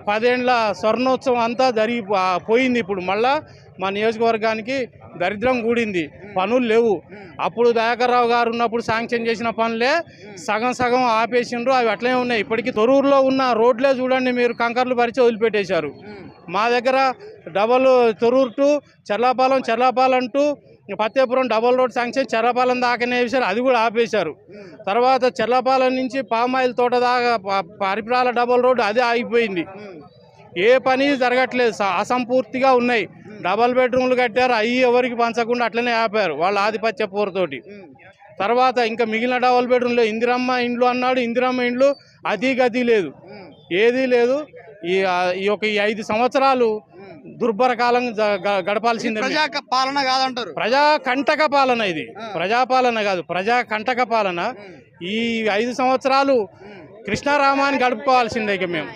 10 ఏళ్ల స్వర్ణోత్సవం అంతా పోయింది. ఇప్పుడు మళ్ళా మా నియోజకవర్గానికి దరిద్రం కూడింది, పనులు లేవు. అప్పుడు దయాకర్రావు గారు ఉన్నప్పుడు శాంక్షన్ చేసిన పనులే సగం సగం ఆపేసిండ్రు, అవి అట్లే ఉన్నాయి. ఇప్పటికీ తొర్రూరులో ఉన్న రోడ్లే చూడండి, మీరు కంకర్లు పరిచి వదిలిపెట్టేశారు. మా దగ్గర Torrur to Charlapalem to Pattepuram double road sanction Charlapalem దాకానే వేశారు, అది కూడా ఆపేశారు. తర్వాత చర్లాపాలెం నుంచి పామాయిల్ తోట దాకా పరిప్రాల డబల్ రోడ్ అది ఆగిపోయింది. ఏ పని జరగట్లేదు, అసంపూర్తిగా ఉన్నాయి. డబల్ బెడ్రూమ్లు కట్టారు, అవి ఎవరికి పంచకుండా అట్లనే ఆపారు వాళ్ళ ఆధిపత్య పోరుతోటి. తర్వాత ఇంకా మిగిలిన డబల్ బెడ్రూమ్లో ఇందిరమ్మ ఇండ్లు అన్నాడు, ఇందిరమ్మ ఇండ్లు అది గది లేదు, ఏదీ లేదు. ఈ 5 సంవత్సరాలు దుర్భర కాలం గడపాల్సిందే. పాలన కాదంటారు, ప్రజా కంటక పాలన. ఇది ప్రజాపాలన కాదు, ప్రజా కంటక పాలన. ఈ 5 సంవత్సరాలు కృష్ణారామాన్ని గడుపుకోవాల్సిందే ఇక మేము.